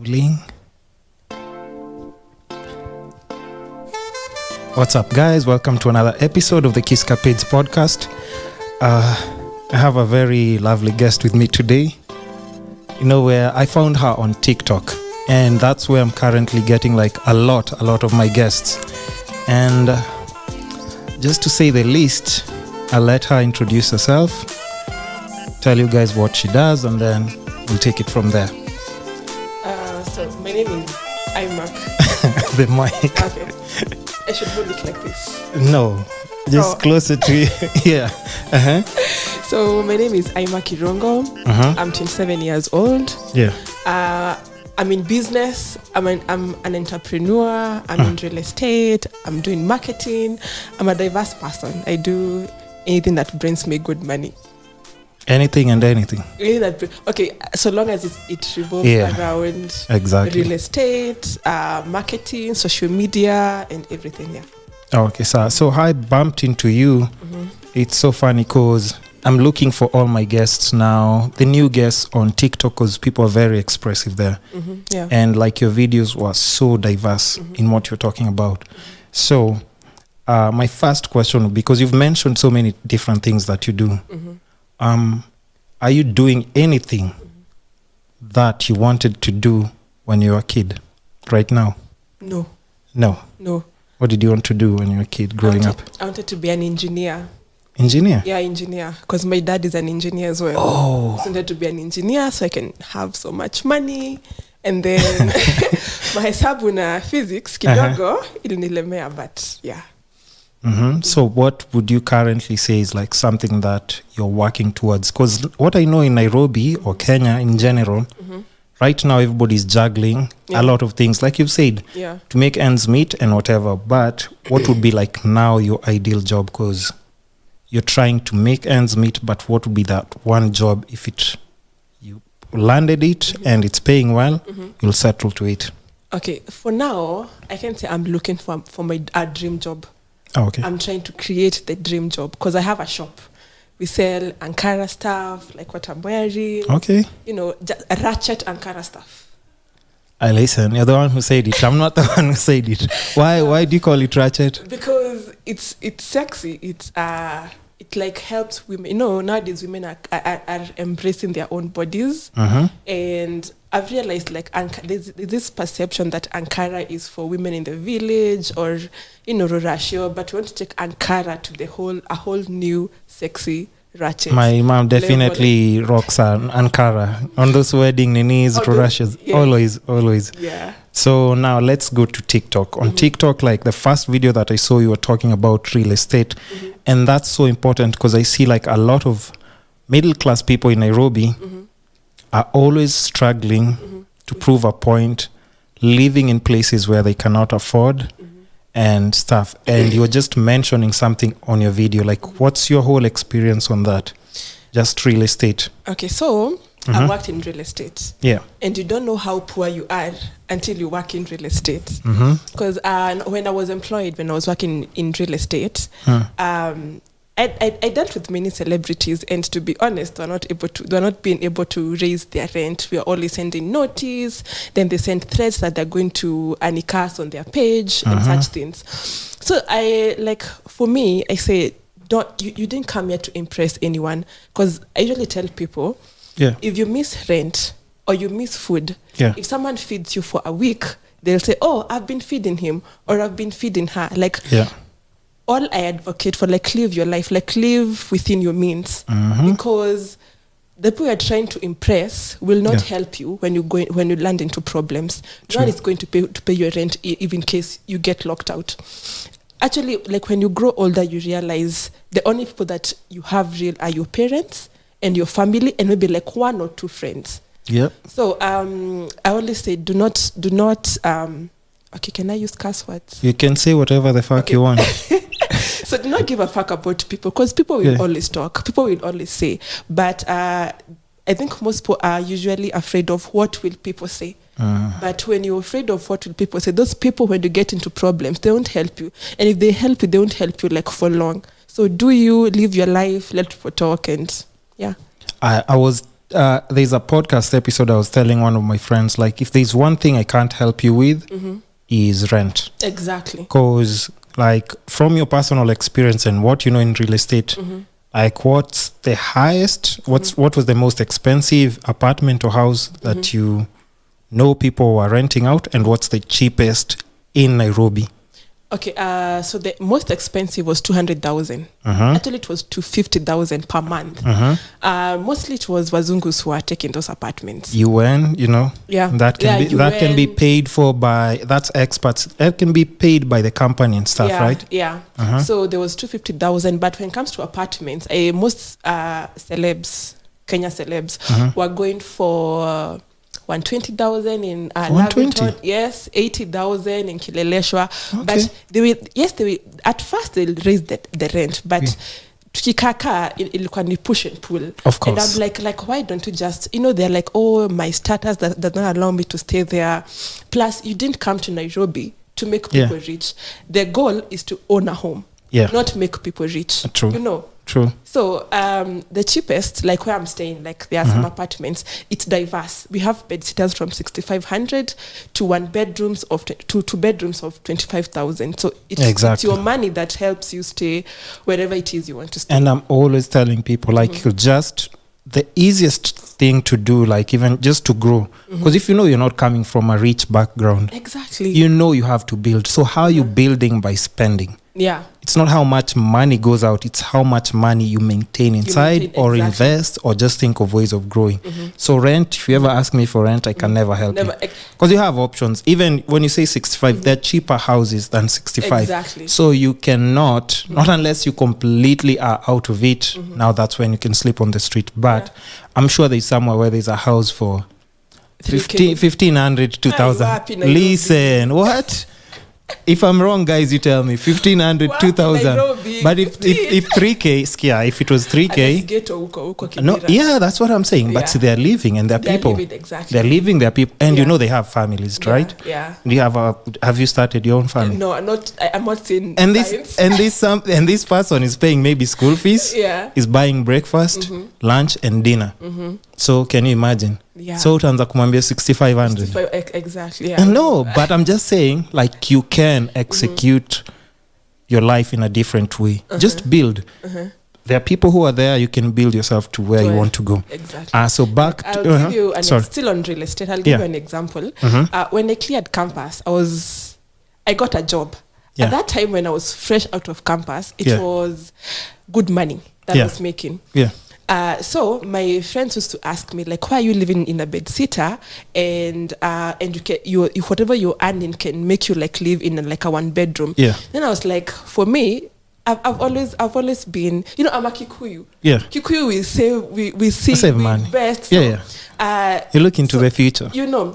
Rolling. What's up, guys? Welcome to another episode of the Kisscapades podcast. I have a very lovely guest with me today. You know, where I found her on TikTok, and that's where I'm currently getting like a lot of my guests. And just to say the least, I'll let her introduce herself, tell you guys what she does, and then we'll take it from there. So my name is Imac. The mic. Okay. I should hold it like this. No, just closer to you. Yeah. Uh-huh. So my name is Imac Irungu. I'm 27 years old. Yeah. I'm in business. I'm an entrepreneur. I'm in real estate. I'm doing marketing. I'm a diverse person. I do anything that brings me good money. Anything and anything. Okay, so long as it revolves around exactly real estate, marketing, social media, and everything. Yeah. Okay, so I bumped into you. It's so funny because I'm looking for all my guests now, the new guests on TikTok, because people are very expressive there. Yeah. And like your videos were so diverse in what you're talking about. So my first question, because you've mentioned so many different things that you do. Are you doing anything that you wanted to do when you were a kid right now? No. What did you want to do when you were a kid growing up? I wanted to be an engineer. Engineer? Yeah, engineer. Because my dad is an engineer as well. Oh. So I wanted to be an engineer so I can have so much money. And then mahesabu na physics kidogo ilinilemea, but yeah. So what would you currently say is like something that you're working towards? Because what I know in Nairobi or Kenya in general, right now everybody's juggling a lot of things, like you've said, to make ends meet and whatever. But what would be like now your ideal job? Because you're trying to make ends meet, but what would be that one job if you landed it and it's paying well, you'll settle to it? Okay, for now, I can say I'm looking for my dream job. Oh, okay. I'm trying to create the dream job because I have a shop. We sell Ankara stuff, like what I'm wearing. Okay. You know, just ratchet Ankara stuff. I listen. You're the one who said it. I'm not the one who said it. Why do you call it ratchet? Because it's sexy. It like helps women. You know, nowadays women are embracing their own bodies. And I've realized like there's this perception that Ankara is for women in the village or, you know, Rurashio, but we want to take Ankara to a whole new sexy ratchet. My mom definitely rocks Ankara on those wedding ninis, Rurashios. Yes. Always. Yeah. So now let's go to TikTok. On TikTok, like the first video that I saw, you were talking about real estate. And that's so important because I see like a lot of middle class people in Nairobi are always struggling to prove a point, living in places where they cannot afford and stuff. And you were just mentioning something on your video. Like, what's your whole experience on that? Just real estate. Okay, so I worked in real estate. Yeah. And you don't know how poor you are until you work in real estate. Because when I was employed, when I was working in real estate, I dealt with many celebrities, and to be honest, they're not being able to raise their rent. We are only sending notice, then they send threats that they're going to anicast on their page and such things. So for me, I say, you didn't come here to impress anyone, because I usually tell people, if you miss rent or you miss food, if someone feeds you for a week, they'll say, oh, I've been feeding him or I've been feeding her. All I advocate for, like, live your life, like live within your means, because the people you're trying to impress will not help you when you land into problems. No one is going to pay your rent even in case you get locked out. Actually, like when you grow older, you realize the only people that you have real are your parents and your family, and maybe like one or two friends. Yep. So I always say, do not. Okay, can I use curse words? You can say whatever the fuck you want. So do not give a fuck about people, because people will always talk. People will always say. But I think most people are usually afraid of what will people say. But when you're afraid of what will people say, those people, when you get into problems, they won't help you. And if they help you, they won't help you like for long. So do you live your life, let people talk, and yeah. I was there's a podcast episode I was telling one of my friends, like, if there's one thing I can't help you with, is rent. Exactly. Because, like, from your personal experience and what you know in real estate, like, what's the highest, what was the most expensive apartment or house that you know people were renting out, and what's the cheapest in Nairobi? Okay, so the most expensive was 200,000. Actually, it was 250,000 per month. Mostly it was Wazungus who are taking those apartments. UN, you know, that can be paid for by, that's expats. That can be paid by the company and stuff, right? Yeah. So there was 250,000. But when it comes to apartments, most celebs, Kenya celebs, were going for 120,000 in 120? Yes, 80,000 in Kileleshwa. But they will at first they'll raise the rent, but tukikaka ilikuwa ni push and pull. Of course. And I'm like, why don't you just, they're like, oh, my status does not allow me to stay there. Plus, you didn't come to Nairobi to make people rich. The goal is to own a home, not make people rich. True. True. So the cheapest, like where I'm staying, like there are some apartments, it's diverse. We have bed sitters from 6,500 to two bedrooms of 25,000. So it's your money that helps you stay wherever it is you want to stay. And I'm always telling people, like, just the easiest thing to do, like, even just to grow, because if you know you're not coming from a rich background, you know you have to build. So how are you building? By spending. Yeah. It's not how much money goes out, it's how much money you maintain inside, or invest, or just think of ways of growing. So rent, if you ever ask me for rent, I can never help you. Because you have options. Even when you say 65, they're cheaper houses than 65. Exactly. So you cannot, not unless you completely are out of it, now that's when you can sleep on the street. But I'm sure there's somewhere where there's a house for 1,500, 2,000. Listen, what? If I'm wrong, guys, you tell me. 1,500, 2,000. But if 3K, if it was 3K, no, that's what I'm saying. But they're living, and they're people. They're living, they're people, and they have families, right? Yeah. Do you have you started your own family? No, I'm not in. And this person is paying maybe school fees. Is buying breakfast, lunch, and dinner. So can you imagine? So utaanza kumwambia 6,500. Exactly. No, but I'm just saying, like, you can execute your life in a different way. Just build. There are people who are there. You can build yourself to where you want to go. Exactly. So back I'll give you still on real estate. I'll give you an example. When I cleared campus, I got a job. At that time, when I was fresh out of campus, it was good money that I was making. So my friends used to ask me, like, why are you living in a bed sitter, and you whatever you're earning can make you like live in like a one bedroom. Then I was like, for me, I've always been, I'm a Kikuyu. Kikuyu we save money. Best. So, you look into the future.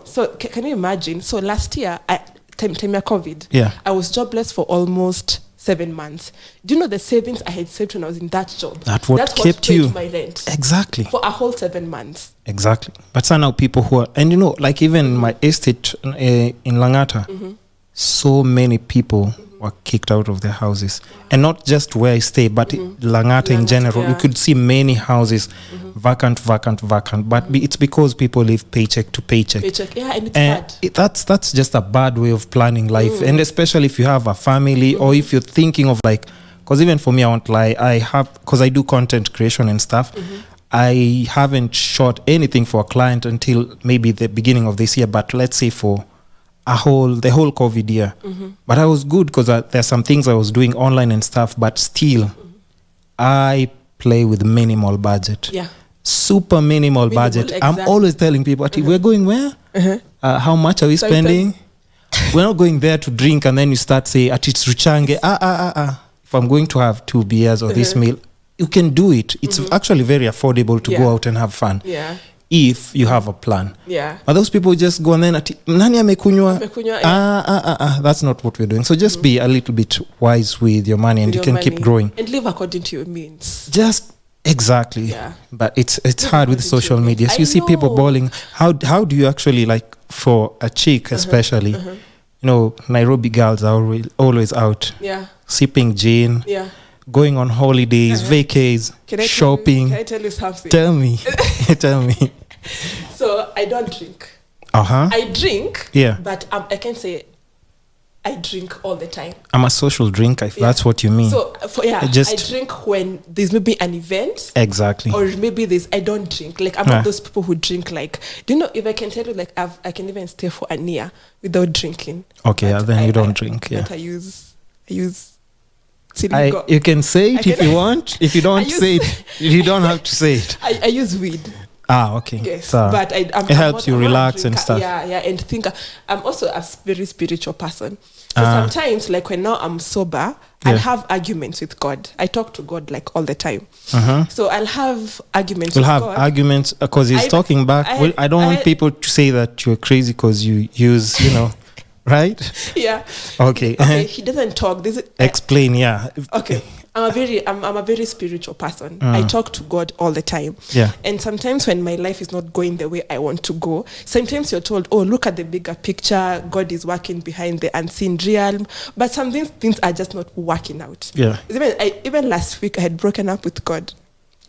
So can you imagine? So last year, time of COVID, I was jobless for almost 7 months. Do you know the savings I had saved when I was in that job? That's what kept you. My rent. Exactly. For a whole 7 months. Exactly. But so now people who are, and like even my estate in Langata, so many people were kicked out of their houses. And not just where I stay, but Langata in general. You could see many houses vacant. But it's because people live paycheck to paycheck. And it's bad. That's just a bad way of planning life. And especially if you have a family, or if you're thinking of, like, because even for me, I won't lie, because I do content creation and stuff, I haven't shot anything for a client until maybe the beginning of this year, but let's say for the whole COVID year. But I was good because there's some things I was doing online and stuff, but still I play with minimal budget. Super minimal budget. I'm always telling people, we're going where? How much are we spending? We're not going there to drink and then you start saying, it's Ruchange. If I'm going to have 2 beers or this meal, you can do it. It's actually very affordable to go out and have fun. If you have a plan. But those people just go and then nani amekunywa? That's not what we're doing. So just be a little bit wise with your money, and you can keep growing. And live according to your means. Just exactly. But it's hard with social media. So you see people balling. How do you actually, like, for a chick especially, Nairobi girls are always out sipping gin, going on holidays, vacays, shopping. Can I tell you something? Tell me. Tell me. So I don't drink. I drink. Yeah. But I can say I drink all the time. I'm a social drinker, if that's what you mean. So I drink when there's maybe an event. Exactly. Or maybe I don't drink. Like I'm not those people who drink. Like, do you know, if I can tell you, like I can even stay for a year without drinking. Okay, then you don't drink. Yeah. But I use you can say it if you want. If you don't say it, you don't have to say it. I use weed. Okay. Yes, so but it helps you relax and stuff. Yeah, and think. I'm also a very spiritual person. So sometimes, like when now I'm sober, I'll have arguments with God. I talk to God like all the time. So I'll have arguments with God. You'll have arguments because he's talking back. I don't want people to say that you're crazy because you use, right? Yeah. Okay. He doesn't talk. Explain. Yeah. Okay. I'm a very spiritual person. I talk to God all the time. Yeah. And sometimes when my life is not going the way I want to go, sometimes you're told, oh, look at the bigger picture. God is working behind the unseen realm. But some things are just not working out. Yeah. Even last week, I had broken up with God.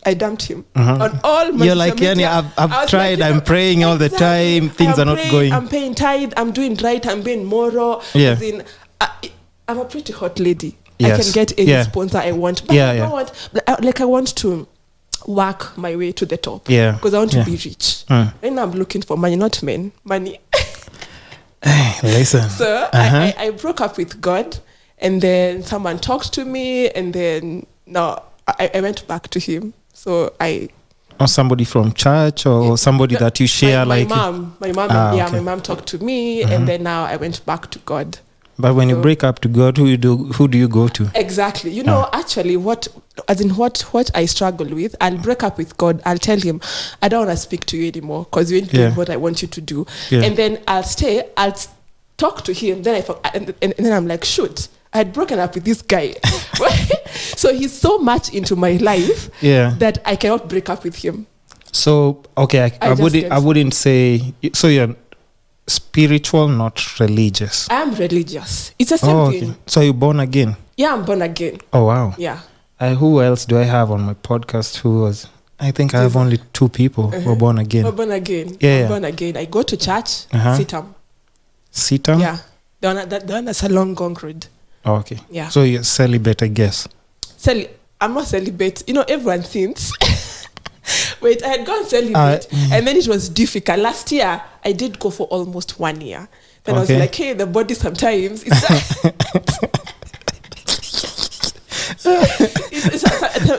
I dumped him on all my. You're like, Yanni, I've tried. Like, I'm praying all the time. Things are not going. I'm paying tithe. I'm doing right. I'm being moral. Yeah. I'm a pretty hot lady. Yes. I can get any sponsor I want. But I don't want, I want to work my way to the top. Yeah. Because I want to be rich. Right now I'm looking for money, not men. Money. Listen. So I broke up with God, and then someone talked to me, and then I went back to him. So or somebody from church or somebody that you share my mom. My mom talked to me, and then now I went back to God. But when you break up to God, who do you go to? Exactly. Actually, what I struggle with, I'll break up with God. I'll tell him, I don't want to speak to you anymore because you ain't doing what I want you to do. Yeah. And then I'll talk to him. Then and then I'm like, shoot, I had broken up with this guy. So he's so much into my life that I cannot break up with him. So okay, I wouldn't say so. You're spiritual, not religious. I'm religious. It's the same thing. So you're born again? Yeah, I'm born again. Oh wow. Yeah. Who else do I have on my podcast who was? I think I have only 2 people who are born again. Born again. Yeah. I'm born again. I go to church. Sitam. Sitam? Yeah. The one that's a long gone road. Oh, okay. Yeah. So you're celibate, I guess. I'm not celibate. Everyone thinks. Wait, I had gone celibate, and then it was difficult. Last year, I did go for almost 1 year. Then I was like, hey, the body sometimes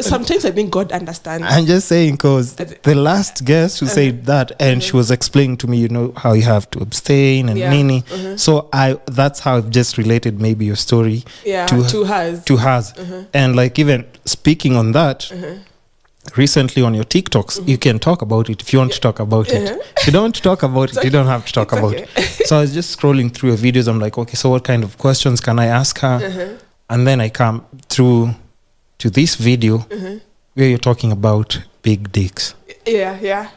sometimes I think God understands. I'm just saying because the last guest who said that, and she was explaining to me, how you have to abstain and nini. So that's how I've just related maybe your story to hers. And like even speaking on that, recently on your TikToks, you can talk about it if you want to talk about it. If you don't want to talk about it, you don't have to talk about it. So I was just scrolling through your videos. I'm like, okay, so what kind of questions can I ask her? And then I come through to this video where you're talking about big dicks. Yeah.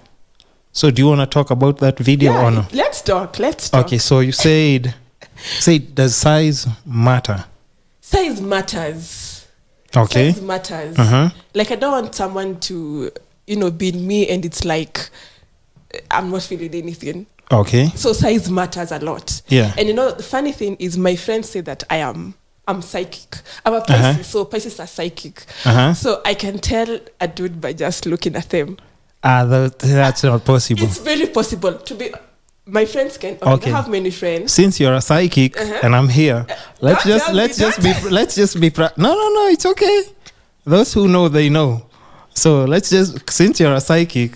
So do you want to talk about that video or no? Let's talk. Okay, so you said does size matter? Size matters. Okay. Size matters. Like I don't want someone to, be in me and it's like I'm not feeling anything. Okay. So size matters a lot. Yeah. And the funny thing is my friends say that I'm psychic. I'm a Pisces, so Pisces are psychic. So I can tell a dude by just looking at them. That's not possible. It's very possible to be. My friends can. Okay. I have many friends. Since you're a psychic and I'm here, let's just be. No, it's okay. Those who know, they know. So let's just, since you're a psychic,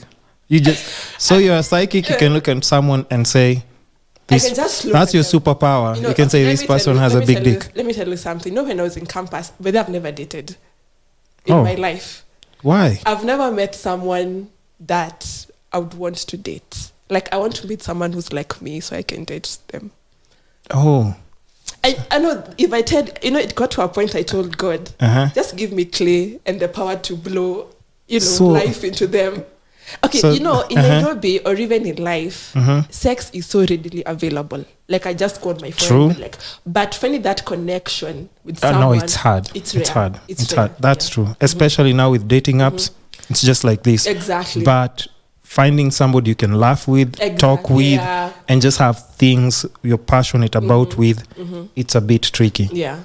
you're a psychic. You can look at someone and say, this, I can just look that's your superpower. You can say this person has a big dick. Let me tell you something. When I was in campus, but I've never dated in my life. Why? I've never met someone that I would want to date. Like, I want to meet someone who's like me so I can date them. Oh. I know if I tell, it got to a point I told God, just give me clay and the power to blow, life into them. Okay, So, in Nairobi or even in life, sex is so readily available. Like I just called my friend. True. But finding that connection with someone, no, it's hard. It's It's rare. hard. It's hard. rare. That's Yeah. true. Especially now with dating apps, it's just like this. Exactly. But finding somebody you can laugh with, talk Exactly, with, yeah. and just have things you're passionate about with, it's a bit tricky. Yeah.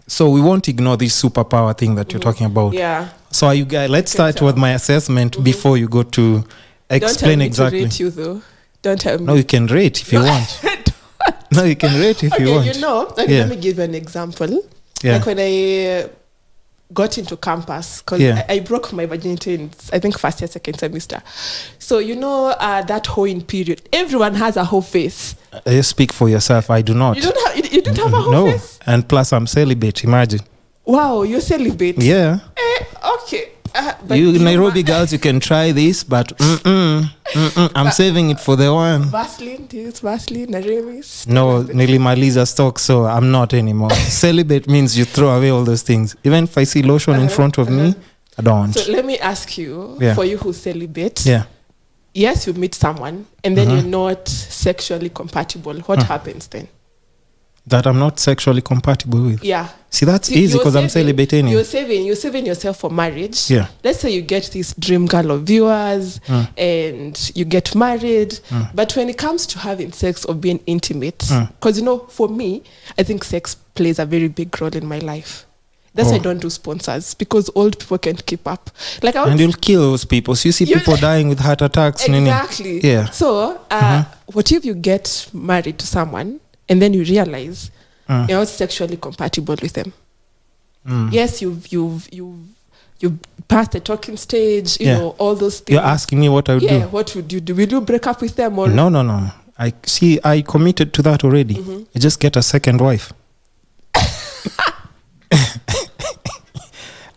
So we won't ignore this superpower thing that you're talking about. Yeah. So are you guys, let's start tell. with my assessment before you go to explain Don't tell me exactly. to rate you though. Don't tell me. No, you can rate if you want. No, you can rate if you want. Okay, let me give you an example. Yeah. Like when I got into campus, because I broke my virginity in, I think, first year, second semester. So, that hoeing period, everyone has a hoe face. You speak for yourself. I do not. You don't have a hoe No. face? And plus, I'm celibate. Imagine. Wow, you're celibate. Yeah. Okay. But You Nairobi girls, you can try this, but I'm saving it for the one. Vaseline, do you use Vaseline, Naremis? No, nilimaliza stock, so I'm not anymore. Celibate means you throw away all those things. Even if I see lotion in front of me, I don't. So let me ask you, for you who celibate, yes, you meet someone and then you're not sexually compatible. What happens then? That I'm not sexually compatible with. Yeah. See, that's easy because I'm celibate anyway. You're saving yourself for marriage. Yeah. Let's say you get this dream girl of viewers and you get married. But when it comes to having sex or being intimate, because, for me, I think sex plays a very big role in my life. That's why I don't do sponsors, because old people can't keep up. And you'll kill those people. So you see people dying with heart attacks. Exactly. Yeah. So, what if you get married to someone and then you realize you're not sexually compatible with them? Yes, you've passed the talking stage, you know, all those things. You're asking me what I would do? Yeah, what would you do? Will you break up with them? Or No. I committed to that already. I just get a second wife.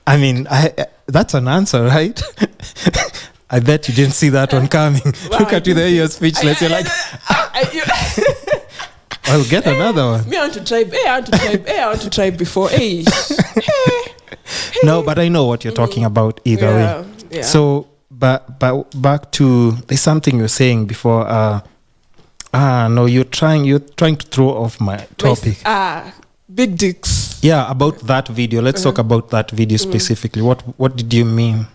I mean, that's an answer, right? I bet you didn't see that one coming. Wow, Look at you there, you're speechless. You're like, I'll get another one. Me, I want to try. I want to try before. Hey. No, but I know what you're talking about either way. Yeah. So, but back to, there's something you were saying before. No, you're trying to throw off my topic. Big dicks. Yeah, about that video. Let's talk about that video specifically. What did you mean?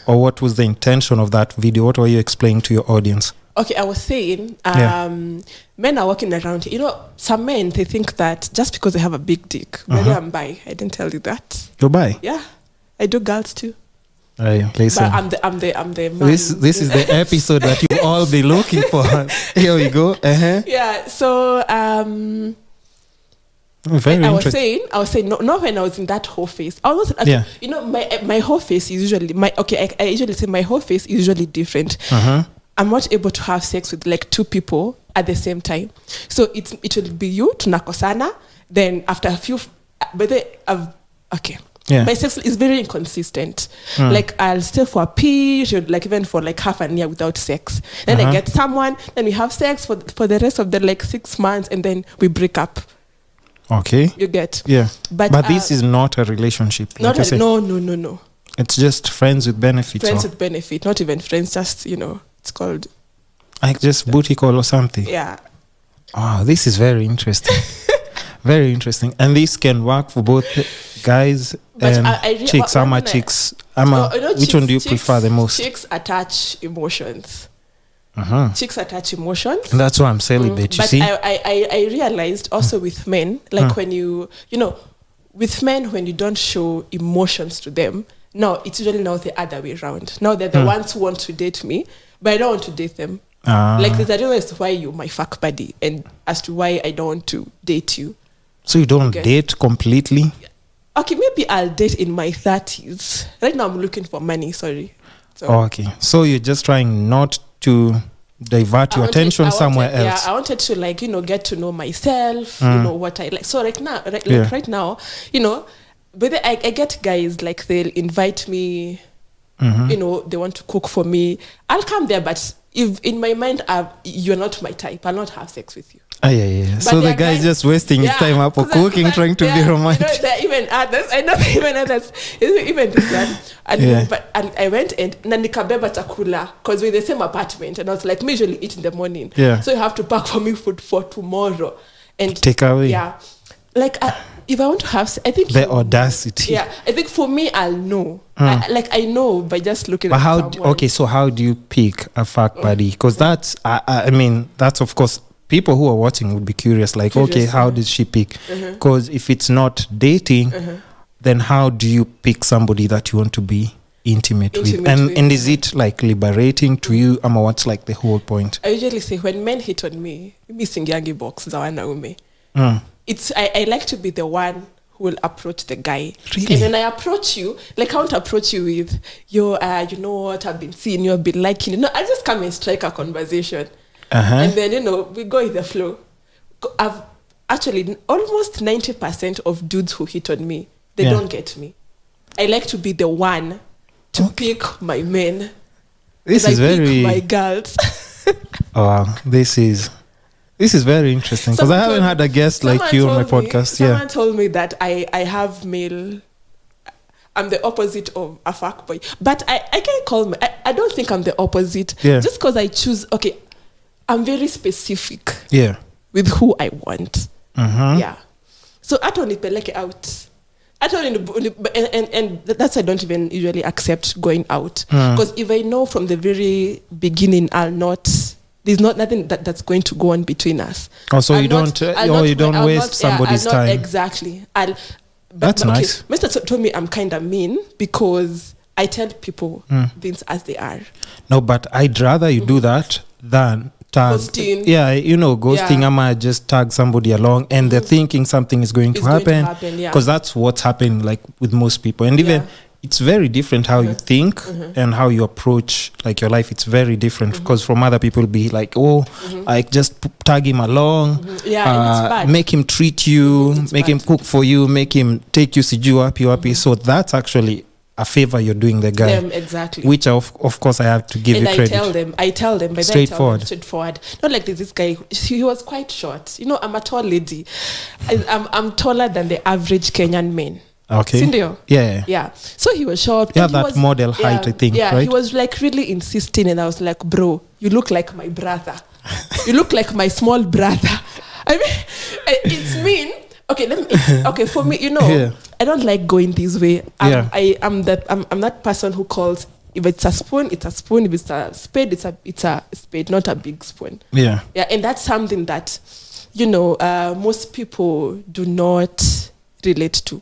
Or what was the intention of that video? What were you explaining to your audience? Okay, I was saying, men are walking around. Some men, they think that just because they have a big dick, maybe I'm bi. I didn't tell you that. You're bi? Yeah, I do girls too. Listen. But I'm the man. This is the episode that you all be looking for. Here we go. Yeah. So very I interesting. was saying, not when I was in that whole face. I was, my whole face is usually I usually say my whole face is usually different. I'm not able to have sex with like two people at the same time. So it will be you tunakosana. Then after a few, my sex is very inconsistent. Like I'll stay for a period, like even for like half an year without sex. Then I get someone, then we have sex for the rest of the like 6 months, and then we break up. Okay. You get? Yeah. But this is not a relationship. No. It's just friends with benefits. Friends with benefit, not even friends, just, it's called... Like just booty call or something? Yeah. Oh, this is very interesting. Very interesting. And this can work for both guys and chicks. Which one do you prefer the most? Chicks attach emotions. Chicks attach emotions. And that's why I'm celibate, you see? I realized also with men, like when with men, when you don't show emotions to them, no, it's usually now the other way around. Now they're the ones who want to date me, but I don't want to date them. Like there's a reason as to why you're my fuck buddy and as to why I don't want to date you. So you don't date completely? Okay, maybe I'll date in my 30s. Right now I'm looking for money, sorry. So, okay. So you're just trying not to divert your attention somewhere else. Yeah, I wanted to get to know myself, what I like. So right now, right now, but I get guys like they'll invite me, they want to cook for me. I'll come there, but if in my mind you're not my type, I'll not have sex with you. Yeah. So the guy is just wasting his time up or cooking, trying to be romantic. There are even others. I know even others. Even this one. But I went and nikabeba chakula because we're in the same apartment, and I was like, me usually eat in the morning. Yeah. So you have to pack for me food for tomorrow and take away. Yeah. Like if I want to have, I think the audacity. Yeah, I think for me, I'll know. I know by just looking. But at someone. So how do you pick a fuck buddy? Because that's, I mean, that's of course. People who are watching would be curious, like, okay, how did she pick? Because if it's not dating, then how do you pick somebody that you want to be intimate with? And is it like liberating to you? What's like the whole point? I usually say when men hit on me, missing yangi box za wanaume. It's I like to be the one who will approach the guy. Really? And when I approach you, like I won't approach you with you know what, I've been seeing you, I've been liking you. No, I just come and strike a conversation. And then, we go with the flow. I've actually almost 90% of dudes who hit on me, they don't get me. I like to be the one to pick my men. This is pick my girls. Wow, this is very interesting because I haven't had a guest like you on my podcast. Someone told me that I have male. I'm the opposite of a fuckboy, but I can't call me. I don't think I'm the opposite. Yeah. Just because I choose. Okay. I'm very specific with who I want. Yeah. So I don't nipeleke out. I don't and that's I don't even usually accept going out. Because if I know from the very beginning there's nothing that's going to go on between us. Oh, so you don't waste somebody's time. Exactly. That's nice. Mr. told me I'm kind of mean because I tell people things as they are. No, but I'd rather you do that than ghosting. Ghosting. I might just tag somebody along and they're thinking something is going to happen because that's what's happening like with most people. And even it's very different how you think and how you approach like your life. It's very different because from other people be like, I just tag him along, make him treat you, make him cook for you, make him take you siju wapi. So that's actually a favor you're doing the guy. Exactly. Which of course I have to give you credit. I tell them. Straightforward. Not like this guy. He was quite short. I'm a tall lady. I'm taller than the average Kenyan man. Okay. Sindio? Yeah. So he was short. Yeah, that model height, I think, right? He was like really insisting and I was like, bro, you look like my brother. You look like my small brother. I mean, it's mean. Okay, for me, I don't like going this way. I'm that person who calls, if it's a spoon, it's a spoon. If it's a spade, it's a spade, not a big spoon. Yeah, and that's something that, most people do not relate to.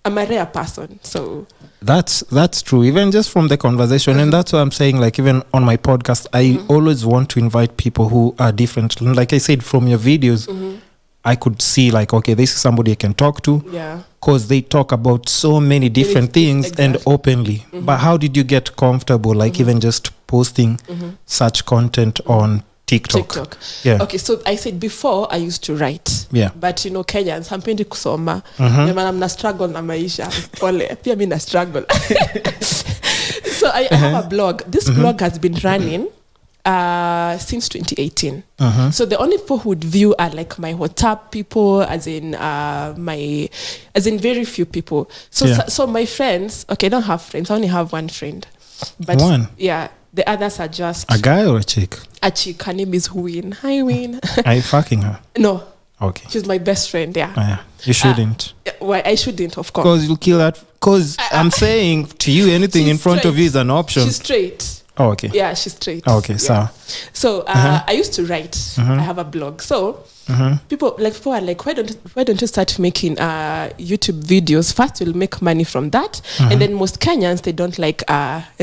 I'm a rare person, so that's true. Even just from the conversation, and that's what I'm saying. Like even on my podcast, I always want to invite people who are different. Like I said, from your videos. I could see like, okay, this is somebody I can talk to. Yeah. Because they talk about so many different things and openly. But how did you get comfortable, like even just posting such content on TikTok? Yeah. Okay, so I said before I used to write. Yeah. But Kenyans, hampendi kusoma. I'm na struggle na maisha. Pole, pia mimi na struggle. So I have a blog. This blog has been running since 2018. So the only people who would view are like my WhatsApp people, as in very few people. So my friends, I don't have friends. I only have one friend. But one? Yeah, the others are just a guy or a chick? A chick. Her name is Win. Hi, Win. Are you fucking her? No. Okay. She's my best friend. Yeah. Yeah. You shouldn't. Why? I shouldn't, of course. Because you'll kill that. Because I'm saying to you, anything in front of you is an option. She's straight. Oh, okay. Yeah, she's straight. Oh, okay, so I used to write. I have a blog. So people are like, why don't you start making YouTube videos? First, you'll make money from that, and then most Kenyans, they don't like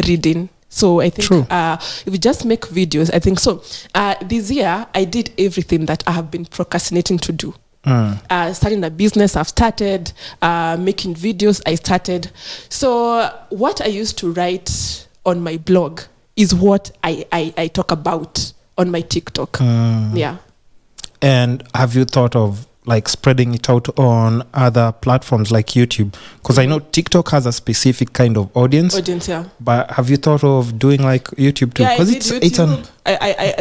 reading. So I think if we just make videos, I think so. This year, I did everything that I have been procrastinating to do. Starting a business, I've started. Making videos, I started. So what I used to write on my blog is what I talk about on my TikTok. Yeah. And have you thought of like spreading it out on other platforms like YouTube? Because I know TikTok has a specific kind of audience. Yeah. But have you thought of doing like YouTube too? Yeah, Because it's an I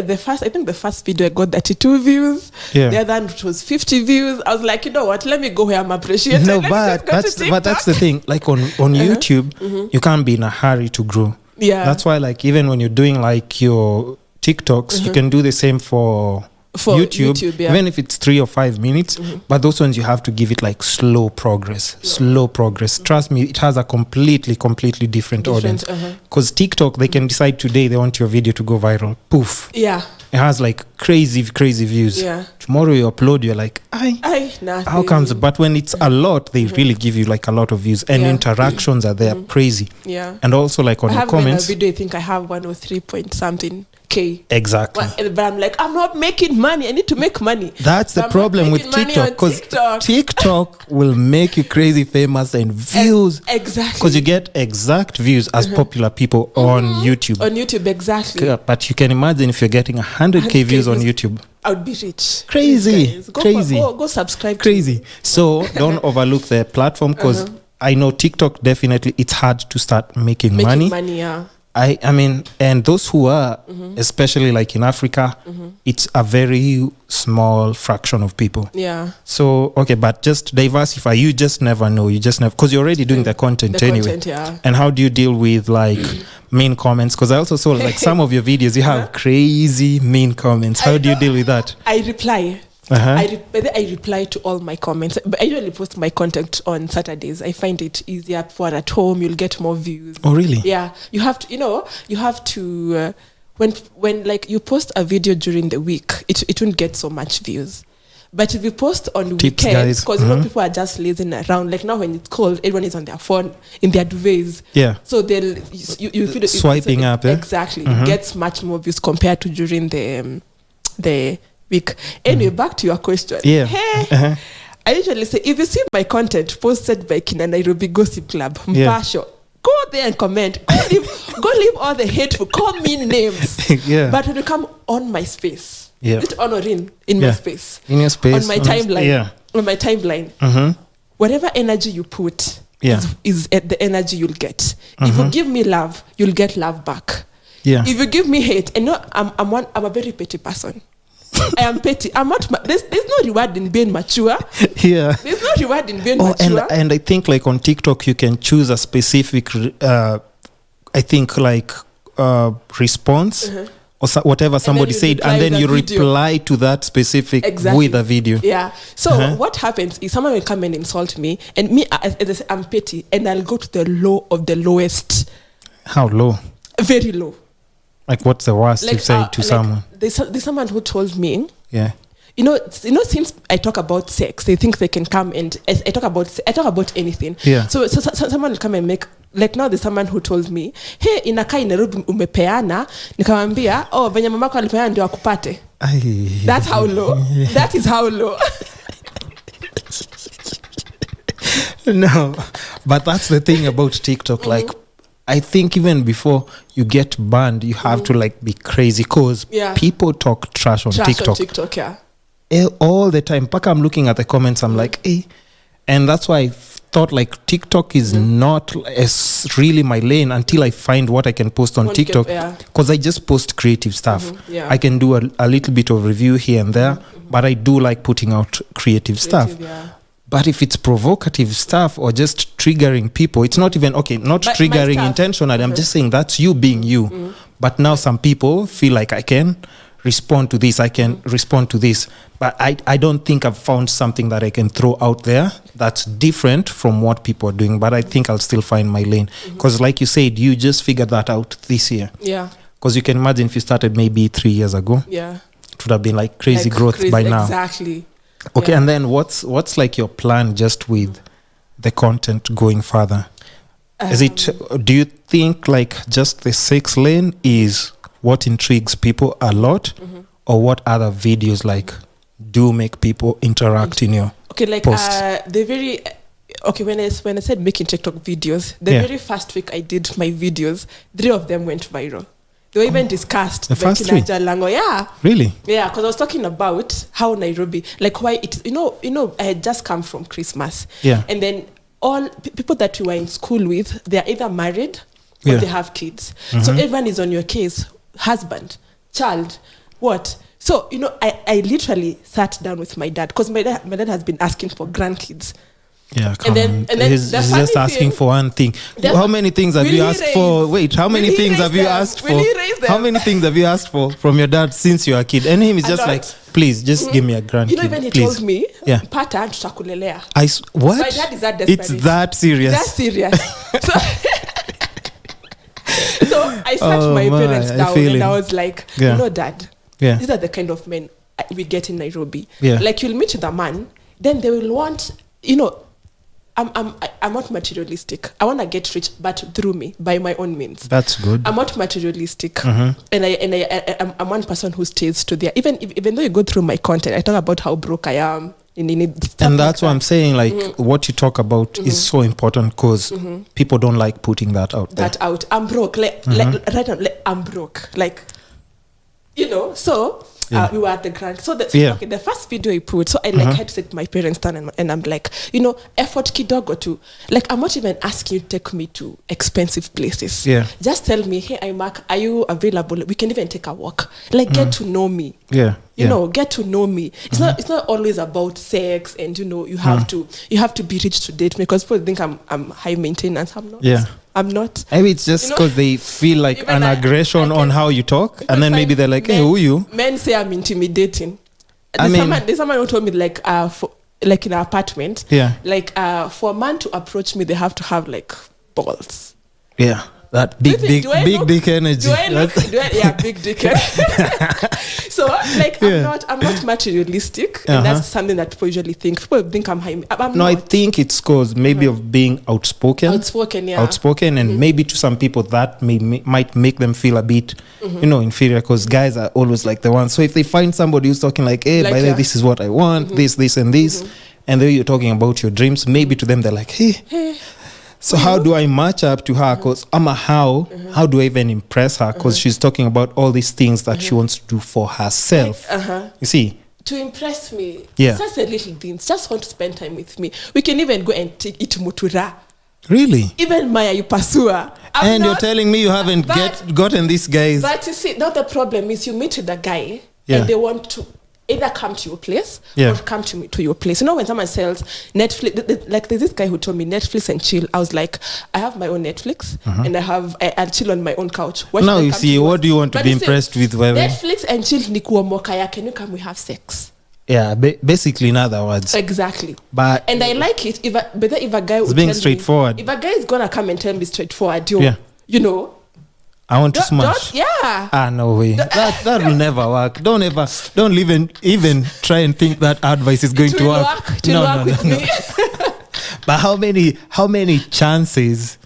think the first video I got 32 views. Yeah. The other one was 50 views. I was like, you know what? Let me go where I'm appreciated. no, but that's the thing. Like on YouTube, you can't be in a hurry to grow. Yeah. That's why like even when you're doing like your TikToks, you can do the same for YouTube, yeah. even if it's 3 or 5 minutes. But those ones you have to give it like slow progress. Trust me, it has a completely different audience. Because TikTok, they can decide today they want your video to go viral. Poof. Yeah. It has like crazy views. Yeah. Tomorrow you upload, you're like, how comes? But when it's a lot, they really give you like a lot of views, and interactions are there, crazy. Yeah. And also like on your comments. A video, I think I have 103 point something K. Exactly. But I'm like, I'm not making money. I need to make money. That's the problem with TikTok, because TikTok will make you crazy famous and views. Exactly. Because you get exact views as popular people on YouTube. On YouTube, exactly. Yeah, but you can imagine if you're getting 100K views on YouTube. I would be rich. Crazy. Go subscribe. Crazy. So don't overlook the platform, because I know TikTok definitely, it's hard to start making money. Yeah. I mean, and those who are, especially like in Africa, it's a very small fraction of people. Yeah. So, okay, but just diversify. You just never know. Because you're already doing the content anyway. Yeah. And how do you deal with like mean comments? Because I also saw like some of your videos, you have crazy mean comments. How do you deal with that? I reply. I reply to all my comments, but I usually post my content on Saturdays. I find it easier for at home. You'll get more views. Oh, really? Yeah. You have to, when like you post a video during the week, it won't get so much views. But if you post on weekends, because people are just lazing around. Like now when it's cold, everyone is on their phone, in their duvets. Yeah. So they'll you feel swiping up. Exactly. It gets much more views compared to during the week. Anyway, back to your question. Yeah. Hey, I usually say, if you see my content posted by Kina Nairobi Gossip Club, Mpasho, go there and comment. Go leave all the hateful, call me names. Yeah. But when you come on my space, it's on or in my space, in your space, on my timeline, on my timeline, whatever energy you put is the energy you'll get. If you give me love, you'll get love back. Yeah. If you give me hate, and I'm a very petty person. I am petty. I'm not. There's no reward in being mature. Yeah. There's no reward in being mature. And I think like on TikTok you can choose a specific, I think like response or whatever somebody said, and then you reply to that specific with a video. Yeah. So what happens is someone will come and insult me, and me, as I say, I'm petty, and I'll go to the low of the lowest. How low? Very low. Like what's the worst you've said to someone? There's someone who told me, you know, since I talk about sex, they think they can come and I talk about anything. Yeah. So someone will come and make, like now there's someone who told me, hey, inakaa Nairobi umepeana, nikamwambia, oh, venye mamako alipeana ndio akupate. That's how low. That is how low. No, but that's the thing about TikTok. Like, I think even before you get banned, you have to like be crazy, because people talk trash on TikTok. On TikTok, all the time. Paka, I'm looking at the comments, I'm like, hey. And that's why I thought like TikTok is not as really my lane until I find what I can post on TikTok. Because I just post creative stuff. I can do a little bit of review here and there, but I do like putting out creative stuff. But if it's provocative stuff or just triggering people, it's not even, not triggering intentionally. I'm just saying that's you being you. But now some people feel like I can respond to this, I can respond to this. But I don't think I've found something that I can throw out there that's different from what people are doing. But I think I'll still find my lane. Because like you said, you just figured that out this year. Yeah. Because you can imagine if you started maybe 3 years ago. Yeah. It would have been like crazy growth by now. Exactly. Okay, and then what's like your plan just with the content going further? Do you think like just the sex lane is what intrigues people a lot, or what other videos like do make people interact in your post? When I said making TikTok videos, the very first week I did my videos, 3 of them went viral. They were even discussed. The first three? Yeah. Really? Yeah, because I was talking about how Nairobi, like why it, I had just come from Christmas. Yeah. And then all people that we were in school with, they're either married or they have kids. So everyone is on your case, husband, child, what? So, I literally sat down with my dad because my dad has been asking for grandkids. Yeah, and then he's just asking for one thing. How many things have you asked for? Wait, how many things have you asked for? How many things have you asked for from your dad since you were a kid? And him is just like, please, just give me a grandkid. Even he told me, Pata tutakulelea. What? My dad is that desperate. It's that serious. That's serious. So I sat my parents down and I was like, Dad, these are the kind of men we get in Nairobi. Yeah. Like you'll meet the man, then they will want, I'm not materialistic. I want to get rich, but through me, by my own means. That's good. I'm not materialistic, and I'm one person who stays to there. Even though you go through my content, I talk about how broke I am. And that's what I'm saying. Like what you talk about is so important because people don't like putting that out there. I'm broke. Right now, I'm broke. Like, so. We were at the grand. So the first video I put, so I had to sit my parents down and I'm like, effort kidogo too. Like I'm not even asking you to take me to expensive places. Yeah. Just tell me, hey, Imac, are you available? We can even take a walk. Like get to know me. Yeah. Get to know me. It's not always about sex and you have to be rich to date me because people think I'm high maintenance. I'm not. Yeah. I'm not. Maybe it's just because they feel like an aggression on how you talk, and then maybe they're like, "Hey, who are you?" Men say I'm intimidating. There's someone who told me like in an apartment, like for a man to approach me, they have to have like balls. Yeah, that big dick energy. Big dick energy. So like I'm not materialistic, and that's something that people usually think. People think I'm high. I'm not. I think it's cause maybe of being outspoken, and maybe to some people that might make them feel a bit, inferior. Because guys are always like the ones. So if they find somebody who's talking like, "Hey, by the way, this is what I want, this, and this," and then you're talking about your dreams, maybe to them they're like, "Hey." So how do I match up to her? Because how do I even impress her? Because she's talking about all these things that she wants to do for herself. You see? To impress me. Yeah. Just a little things. Just want to spend time with me. We can even go and take it mutura. Really? Even Maya Yupasua. And you're telling me you haven't gotten these guys. But you see, now the problem is you meet with the guy and they want to either come to your place or come to your place. When someone sells Netflix, like there's this guy who told me Netflix and chill. I was like, I have my own Netflix and I'll chill on my own couch. Now you see, what do you want to be impressed with? Netflix and chill ni kuomokaya. Can you come? We have sex. Yeah, basically in other words. Exactly. And I like it if a guy is being straightforward. If a guy is gonna come and tell me straightforward, I want to smash. No way. That will never work. Don't even try and think that advice is going to work. No. With me. But how many chances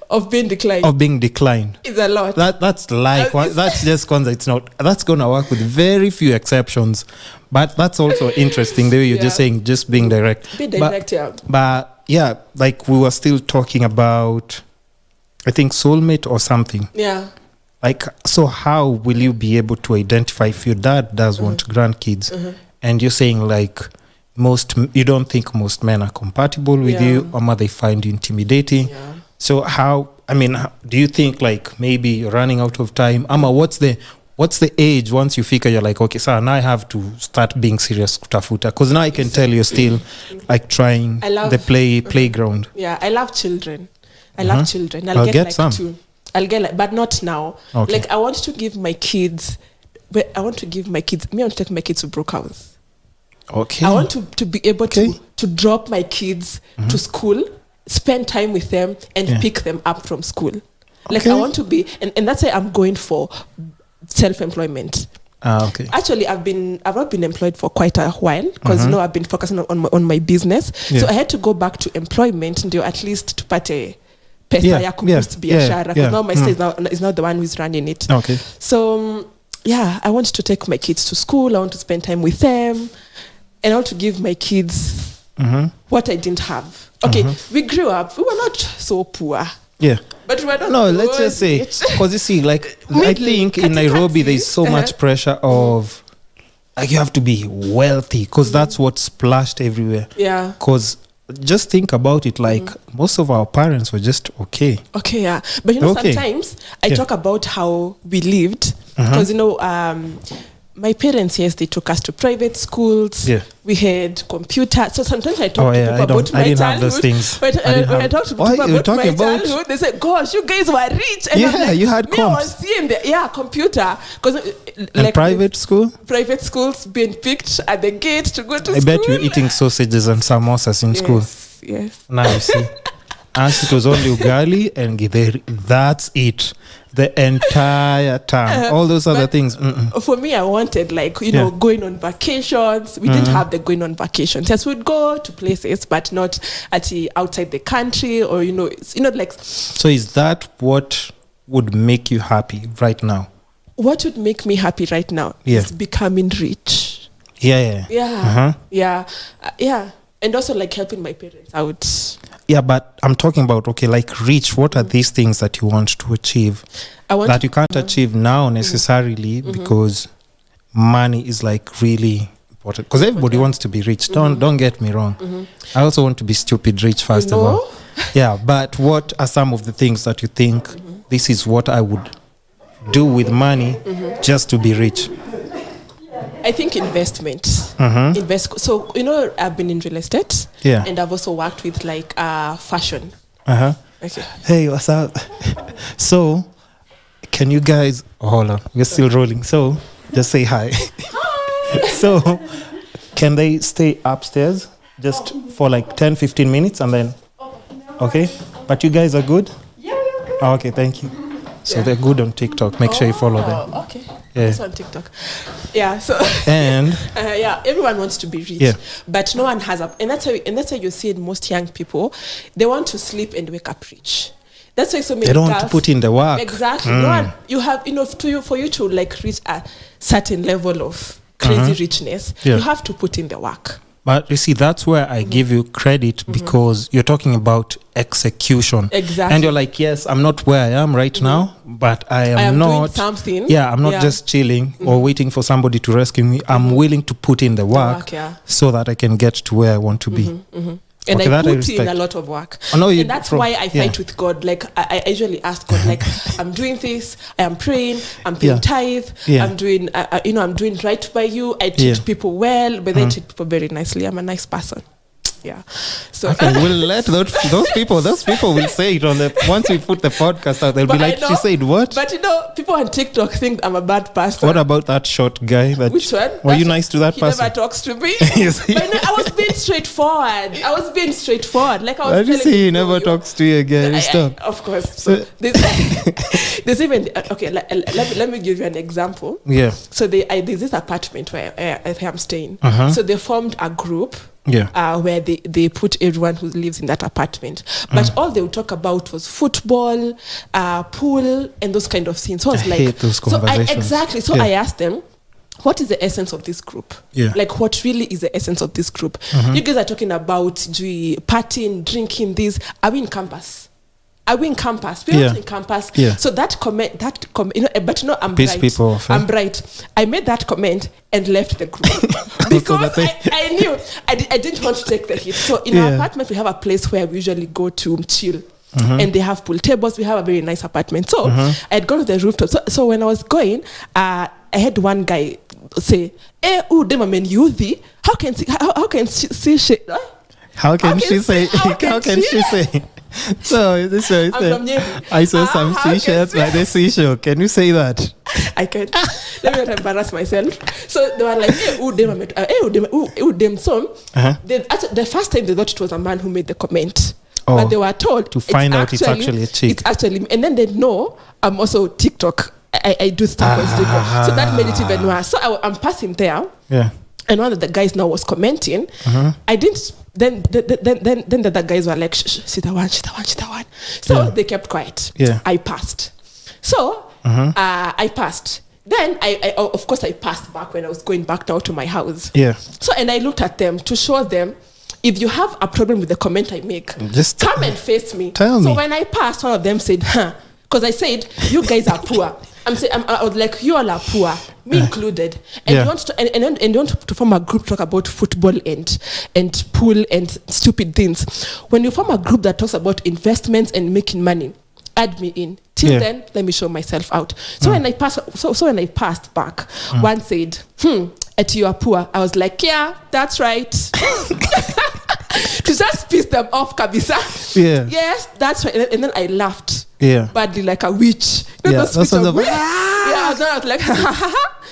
of being declined? Is a lot. That's like that's just because it's not. That's gonna work with very few exceptions. But that's also interesting. The way you're just saying, just being direct. Be direct, But like we were still talking about, I think soulmate or something. Yeah. Like, so how will you be able to identify if your dad does want grandkids? And you're saying like you don't think most men are compatible with you, or they find you intimidating. Yeah. So do you think like maybe you're running out of time? What's the age once you figure you're like, okay, so now I have to start being serious kutafuta? Because now I can tell you're still like trying the playground. Yeah, I love children. I'll get like some. 2. I'll get but not now. Okay. Like I want to give my kids. Me, I want to take my kids to Brook House. Okay. I want to be able to drop my kids to school, spend time with them, and pick them up from school. Like I want to be, and that's why I'm going for self-employment. Okay. Actually, I've not been employed for quite a while because I've been focusing on my business. Yeah. So I had to go back to employment and at least to pate pesa ya kuboost biashara because now my sister is not the one who's running it. Okay. So I want to take my kids to school. I want to spend time with them, and I want to give my kids what I didn't have. Okay, we grew up. We were not so poor. Yeah. But we're not. No, let's just say, because you see, like, I think in Nairobi there's so much pressure of, like, you have to be wealthy, because that's what's splashed everywhere. Yeah. Because just think about it, like, most of our parents were just okay. Okay, yeah. But sometimes I talk about how we lived, because my parents, yes, they took us to private schools. Yeah. We had computers. So sometimes I talk to people about I my didn't childhood. have those things. When I talk to people about my childhood, they say, gosh, you guys were rich. And I'm like, you had comps. I was seeing computer. And like private school? Private schools being picked at the gate to go to school. I bet you're eating sausages and samosas in school. Yes. Now you see. As it was only ugali and githeri. That's it. The entire time. All those other things. For me, I wanted going on vacations. We didn't have the going on vacations. Yes, we'd go to places, but not actually outside the country or, like. So is that what would make you happy right now? What would make me happy right now is becoming rich. Yeah. And also like helping my parents out. Yeah, but I'm talking about, like rich, what are these things that you want to achieve that you can't achieve now necessarily because money is like really important? Because everybody wants to be rich. Don't get me wrong. I also want to be stupid rich first of all. Yeah, but what are some of the things that you think this is what I would do with money just to be rich? I think investment. So, I've been in real estate. Yeah. And I've also worked with like fashion. Okay. Hey, what's up? So, can you guys... hold on. We're still rolling. So, just say hi. Hi. So, can they stay upstairs just for like 10, 15 minutes and then... Okay? But you guys are good? Yeah, we're good. Oh, okay, thank you. So they're good on TikTok. Make sure you follow them. Okay. Yeah. It's on TikTok. Yeah. So and everyone wants to be rich. Yeah. But no one has and that's why you see in most young people, they want to sleep and wake up rich. That's why so many they don't want to put in the work. Exactly. No one, you have for you to like reach a certain level of crazy richness, you have to put in the work. But you see, that's where I give you credit because you're talking about execution. Exactly. And you're like, yes, I'm not where I am right now, but I am not doing something. Yeah, I'm not just chilling or waiting for somebody to rescue me. I'm willing to put in the work so that I can get to where I want to be. And I put in a lot of work. And that's why I fight with God. Like I usually ask God, like, I'm doing this, I am praying, I'm paying tithe, I'm doing, I'm doing right by you. I treat people well, but I treat people very nicely. I'm a nice person. Yeah. So we'll let those people will say it on once we put the podcast out, they'll be like, she said what? But people on TikTok think I'm a bad person. What about that short guy? Which one? Were you nice to that person? He never talks to me. But I was being straightforward. Like I was telling you. He never talks to you again. Stop. Of course. So there's even let me give you an example. Yeah. So there's this apartment where I'm staying. So they formed a group. Where they put everyone who lives in that apartment. But all they would talk about was football, pool, and those kind of things. So I was like, hate those conversations. So I asked them, what is the essence of this group? Yeah. Like, what really is the essence of this group? You guys are talking about partying, drinking, this. Are we in campus? We're not in campus. Yeah. So that comment, but I'm Peace bright. People often. I'm bright. I made that comment and left the group because I knew I didn't want to take the hit. So in our apartment, we have a place where we usually go to chill. And they have pool tables. We have a very nice apartment. So I had gone to the rooftop. So when I was going, I had one guy say, youthi. How can she say? How can she say? So this is I saw some t-shirts by the seashore. Can you say that? I can't. Let me not embarrass myself. So they were like, So the first time they thought it was a man who made the comment. But they were told to find out it's actually a chick. It's actually, and then they know I'm also TikTok. I do stuff on TikTok. So that made it even worse. So I'm passing there. Yeah. And one of the guys now was commenting. I didn't. Then the guys were like, shh, she's the one. So they kept quiet. Yeah. I passed. So I passed. Then I of course I passed back when I was going back now to my house. Yeah. So and I looked at them to show them if you have a problem with the comment I make, just come and face me. Tell me. So when I passed, one of them said, because I said, you guys are poor. I was like, you all are poor, me included. And you want to and you want to form a group to talk about football and pool and stupid things. When you form a group that talks about investments and making money, add me in. Till then, let me show myself out. So when I passed back, one said, at you are poor. I was like, yeah, that's right. To just piss them off, kabisa. Yeah. Yes, that's right. And then I laughed. Yeah. Badly like a witch. You know, that's what I was like,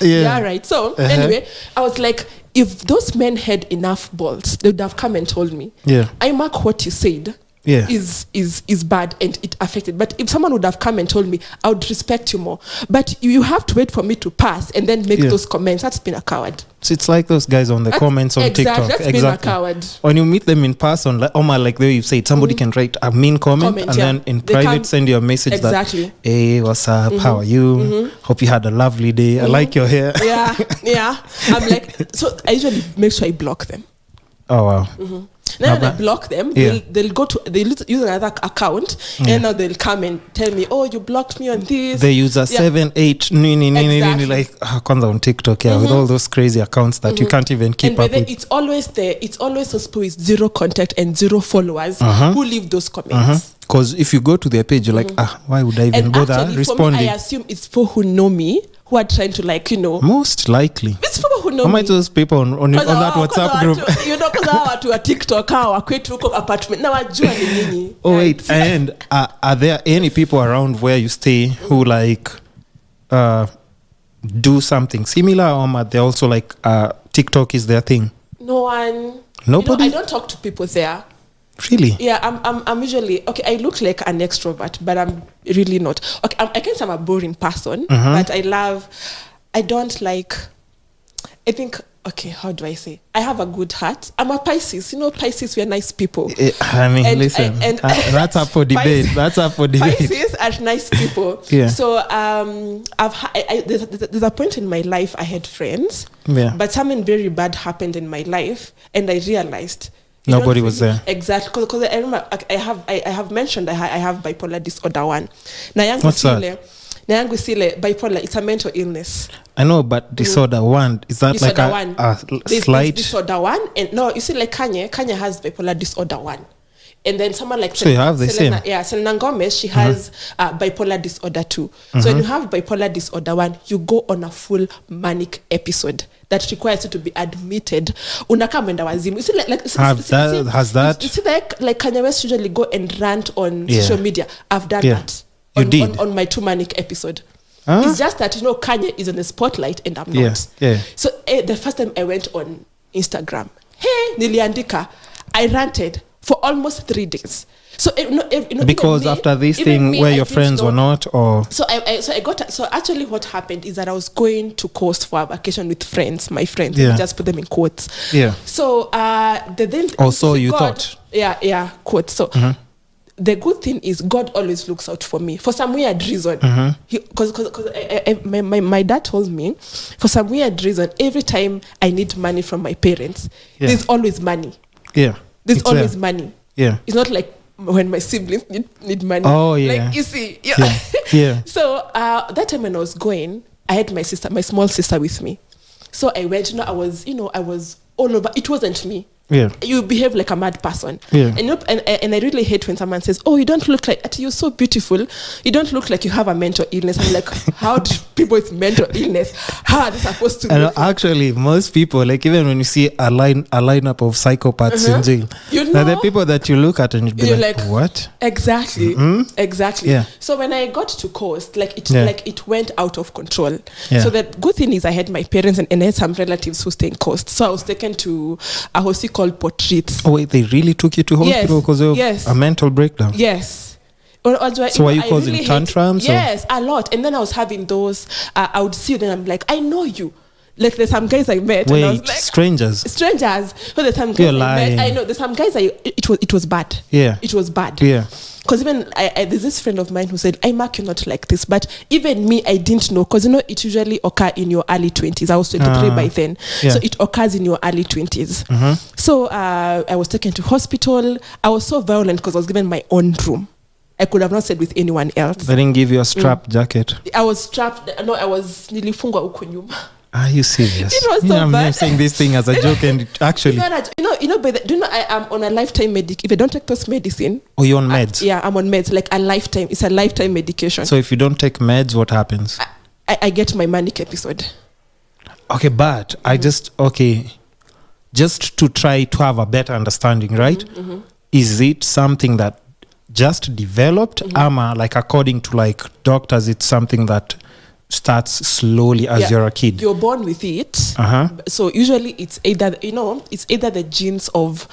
yeah, right. So anyway, I was like, if those men had enough balls, they would have come and told me. Yeah. Imac, what you said is bad and it affected. But if someone would have come and told me, I would respect you more. But you have to wait for me to pass and then make those comments. That's been a coward. So it's like those guys on the comments on TikTok. That's been a coward. When you meet them in person, like Omar, like the way you said, somebody can write a mean comment and then in private send you a message that, hey, what's up? How are you? Hope you had a lovely day. I like your hair. Yeah. I'm like, so I usually make sure I block them. Oh, wow. Then when I block them, they'll use another account, and now they'll come and tell me, "Oh, you blocked me on this." They use a 7, 8, like on TikTok, with all those crazy accounts that you can't even keep up with. It's always those people with zero contact and zero followers who leave those comments. Because if you go to their page, you're like, why would I even bother responding? For me, I assume it's people who know me, who are trying to Most likely. It's people who know me. How me. Those people on that WhatsApp group? Because I to a TikTok, I quit apartment. Now I join. Oh, wait. And are there any people around where you stay who do something similar, or are they also TikTok is their thing? No one. Nobody? I don't talk to people there. Really? Yeah, I'm usually okay. I look like an extrovert, but I'm really not. Okay, I guess I'm a boring person, but I don't like. I think. Okay, how do I say? I have a good heart. I'm a Pisces. Pisces, we're nice people. Listen, that's up for debate. That's up for debate. Pisces are nice people. Yeah. So there's a point in my life I had friends, but something very bad happened in my life, and I realized. Nobody was there. Exactly, because I remember I have mentioned I have bipolar disorder 1. What's that? Bipolar, it's a mental illness. I know, but disorder 1, is that disorder like a slight? Disorder 1, and no, you see, like Kanye has bipolar disorder 1. And then someone like so you have the same. Yeah, Selena Gomez, she has bipolar disorder 2. So when you have bipolar disorder 1, you go on a full manic episode that requires you to be admitted. Unakamenda wazimu. You see, has that? You see, like Kanye West usually go and rant on social media. I've done that. On my 2 manic episode. It's just that Kanye is on the spotlight and I'm not. Yeah. So the first time I went on Instagram, hey, niliandika, I ranted for almost 3 days. So because after this thing where your friends were not, or so actually what happened is that I was going to Coast for a vacation with friends, my friends. Yeah. Just put them in quotes. Yeah. So thought. Yeah, quotes. So. The good thing is God always looks out for me for some weird reason. Because my dad told me, for some weird reason, every time I need money from my parents, there's always money. Yeah, there's always money. Yeah, it's not like when my siblings need money. Oh yeah, like you see. Yeah. So that time when I was going, I had my small sister with me. So I went. I was all over. It wasn't me. Yeah, you behave like a mad person. Yeah, and I really hate when someone says, "Oh, you don't look like you're so beautiful. You don't look like you have a mental illness." I'm like, how do people with mental illness? How are they supposed to? And actually, most people, like even when you see a lineup of psychopaths in jail, the people that you look at and you'd be like, "What?" Exactly, exactly. Yeah. So when I got to Coast, it went out of control. Yeah. So the good thing is I had my parents and I had some relatives who stay in Coast. So I was taken to a hospital called Portraits. Oh wait, they really took you to hospital because of a mental breakdown? Yes. So were you causing tantrums? Yes, a lot. And then I was having those, I would see you, then I'm like, I know you. Like there's some guys I met. Wait, and I was like, strangers? So there's some guys I met. I know, there's some guys it was bad. Yeah. It was bad. Yeah. Because even there's this friend of mine who said, Imac, you're not like this. But even me, I didn't know. Because, it usually occurs in your early 20s. I was 23 by then. Yeah. So it occurs in your early 20s. So I was taken to hospital. I was so violent because I was given my own room. I could have not stayed with anyone else. They didn't give you a strap jacket? I was strapped. No, I was nilifungwa huko nyuma. Are you serious? It was so bad. I'm saying this thing as a joke and it actually... I am on a lifetime medic. If I don't take those medicine... Oh, you're on meds? Yeah, I'm on meds. Like a lifetime. It's a lifetime medication. So if you don't take meds, what happens? I get my manic episode. Okay, but just to try to have a better understanding, right? Is it something that just developed? Like according to like doctors, it's something that starts slowly as you're a kid. You're born with it. So usually it's either the genes of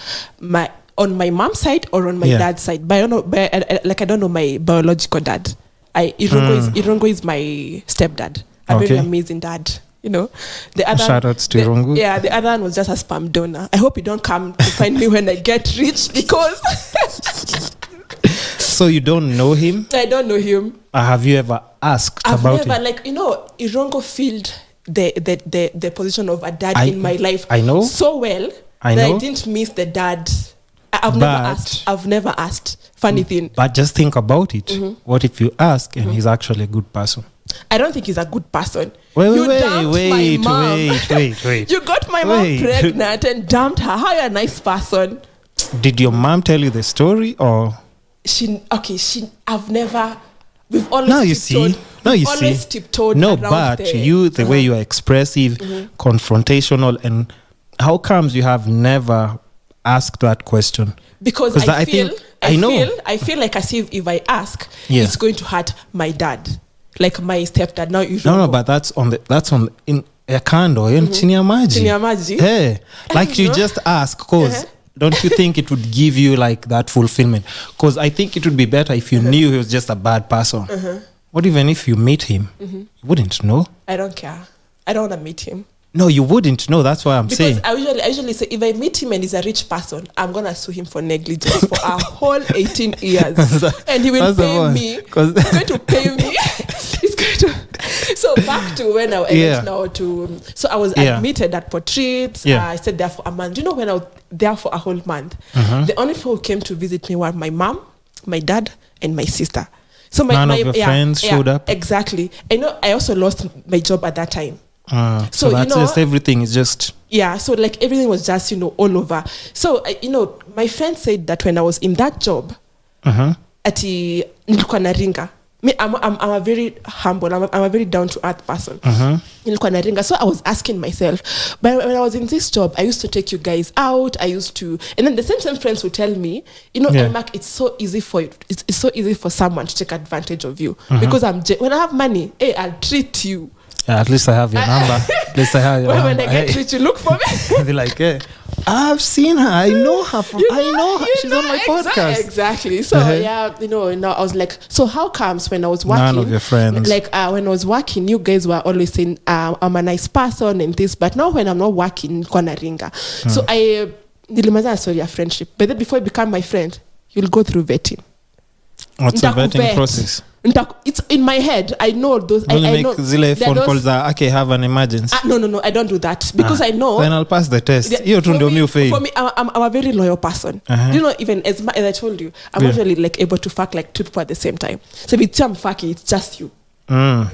on my mom's side or on my dad's side. But I don't know my biological dad. Irungu is my stepdad. A very amazing dad. The other shout outs to Irungu. Yeah, the other one was just a sperm donor. I hope you don't come to find me when I get rich because. So you don't know him? I don't know him. Have you ever asked about him? I've never, Irungu filled the position of a dad in my life. I know so well that I didn't miss the dad. I've never asked. Funny thing. But just think about it. What if you ask and he's actually a good person? I don't think he's a good person. Wait. You got my mom pregnant and dumped her. How are you a nice person? Did your mom tell you the story or? I've never. We've always tiptoed. No, but the way you are expressive, confrontational, and how comes you have never asked that question? Because I feel like as if I ask, it's going to hurt my dad, like my stepdad. Now you no, but that's on in Akando in Chinyamaji. Hey, like you just ask because. Don't you think it would give you like that fulfillment? Because I think it would be better if you knew he was just a bad person. What even if you meet him? You wouldn't know. I don't care. I don't want to meet him. No, you wouldn't know. That's what I'm saying. Because I usually say if I meet him and he's a rich person, I'm gonna sue him for negligence for a whole 18 years, and he will pay me. He's going to pay me. He's going to. So back to when I went now to. So I was admitted at Portraits. I stayed there for a month. You know, when I was there for a whole month, the only people who came to visit me were my mom, my dad, and my sister. So none of your friends showed up. Exactly. I also lost my job at that time. So that's just everything is just so like everything was just all over. So my friend said that when I was in that job ati nilikuwa naringa. Me, I'm a very humble, I'm a very down to earth person. Nilikuwa naringa. So I was asking myself, but when I was in this job, I used to take you guys out. And then the same friends would tell me, Imac, it's so easy for you. It's so easy for someone to take advantage of you because when I have money, I'll treat you. Yeah, at least I have your number. At least I have your number. When I get rich, you look for me. I'll be like, I've seen her. I know her. I know her. She's on my podcast. Exactly. So, now I was like, so how comes when I was working? None of your friends. Like, when I was working, you guys were always saying, I'm a nice person and this. But now when I'm not working, kwana ringa. So nilimaliza story ya friendship. But then before you become my friend, you'll go through vetting. What's the vetting process? It's in my head. I know those. I know zile phone calls have an emergency. No, I don't do that because I know. Then I'll pass the test. For me, I'm a very loyal person. Even as I told you, I'm actually like able to fuck like two people at the same time. So if it's I'm fucking, it's just you. I'm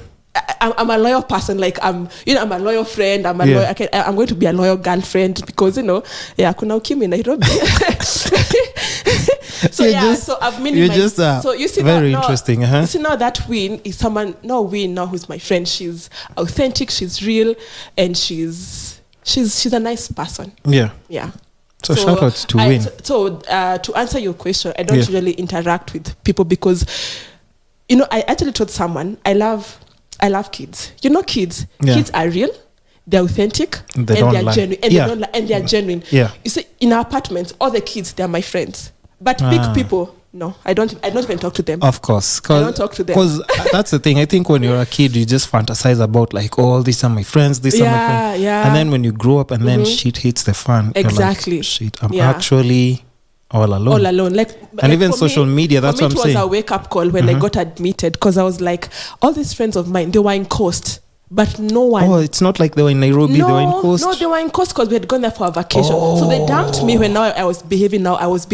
a loyal person. Like I'm a loyal friend. I'm going to be a loyal girlfriend because kuna ukimwi in Nairobi. So I've minimized. So you see very interesting. You see now that Win is someone. No, Win now who's my friend. She's authentic. She's real, and she's a nice person. Yeah. So shout out to Win. To answer your question, I don't usually interact with people because, I actually told someone I love kids. Kids. Kids are real. They're authentic and they're genuine. And they're genuine. Yeah. You see, in our apartments, all the kids, they're my friends. But big people, no, I don't even talk to them. Of course. I don't talk to them. Because that's the thing. I think when you're a kid, you just fantasize about like, these are my friends, these are my friends. Yeah. And then when you grow up and then shit hits the fan. Exactly. You're like, shit, I'm actually all alone. All alone. And even social media, that's what I'm saying. It was a wake-up call when I got admitted, because I was like, all these friends of mine, they were in Coast, but no one. Oh, it's not like they were in Nairobi, they were in Coast? No, they were in Coast because we had gone there for a vacation. So they dumped me when I was behaving now. I was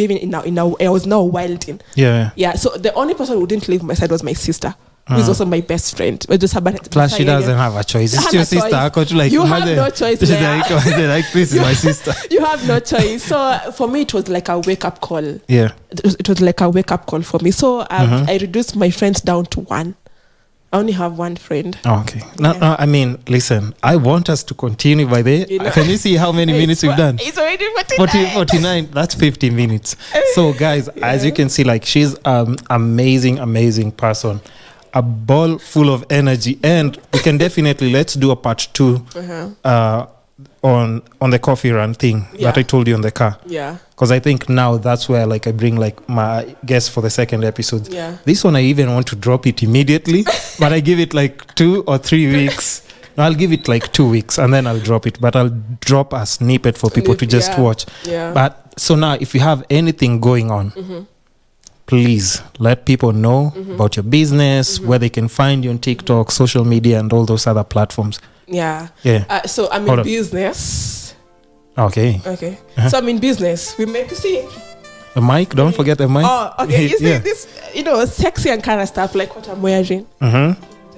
now wilding. Yeah. Yeah, so the only person who didn't leave my side was my sister, who is also my best friend. Plus, she doesn't have a choice. It's your sister. You have no choice. She's like, this is my sister. You have no choice. So for me, it was like a wake-up call. Yeah. It was like a wake-up call for me. So I reduced my friends down to one. I only have one friend. Oh, okay. No, I mean, listen, I want us to continue by there. Can you see how many minutes we've done? It's already 49. 49. That's 50 minutes. So, guys, as you can see, like, she's amazing person. A ball full of energy. And we can definitely, let's do a part 2 on the coffee run thing that I told you on the car. Yeah. Because I think now that's where like I bring like my guests for the second episode. Yeah. This one I even want to drop it immediately, but I give it like 2 or 3 weeks. No, I'll give it like 2 weeks and then I'll drop it. But I'll drop a snippet for people to just watch. Yeah. But so now if you have anything going on, please let people know about your business, where they can find you on TikTok, social media, and all those other platforms. Yeah. So I'm in business. Okay. So I'm in business. We make see the mic. Don't forget the mic. Oh, okay. You see this, sexy Ankara stuff like what I'm wearing.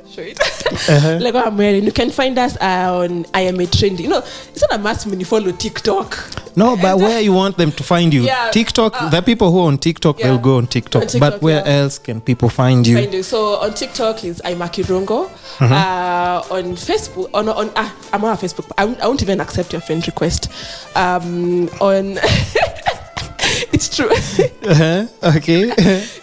Show it. Like what I'm wearing. You can find us on I Am a Trendy. It's not a must when you follow TikTok. No, but where you want them to find you? Yeah. TikTok. The people who are on TikTok, they'll go on TikTok. But where else can people find you? So on TikTok is Imac Irungu. On Facebook, I'm on Facebook. I won't even accept your friend request. On it's true. Okay.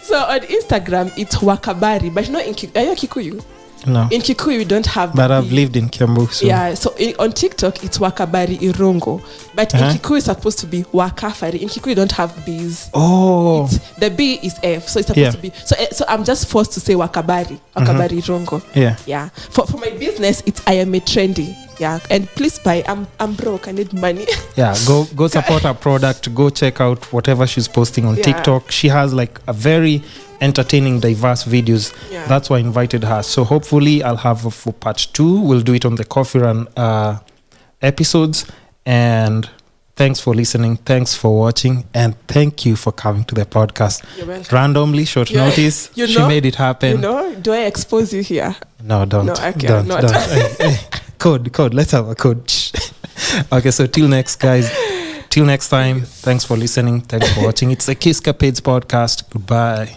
So on Instagram it's Wakabari, but not in Kikuyu. Are you Kikuyu? No. In Kikuyu we don't have. But I've lived in Kiambu. So. Yeah. So on TikTok it's Wakabari Irungu, but in Kikuyu it's supposed to be Wakafari. In Kikuyu you don't have B's. Oh. The B is F, so it's supposed to be. So I'm just forced to say Wakabari Irungu. Yeah. Yeah. For my business it's I Am a Trendy. Yeah, and please buy. I'm broke. I need money. Yeah, go support her product. Go check out whatever she's posting on TikTok. She has like a very entertaining, diverse videos. Yeah. That's why I invited her. So hopefully I'll have her for part 2. We'll do it on the Coffee Run episodes. And thanks for listening. Thanks for watching. And thank you for coming to the podcast. You're welcome. Randomly, short notice. She made it happen. Do I expose you here? No, don't. No, okay, don't. Don't. Code. Let's have a code. Okay, so till next, guys. Till next time. Thanks for listening. Thanks for watching. It's the Kisscapades podcast. Goodbye.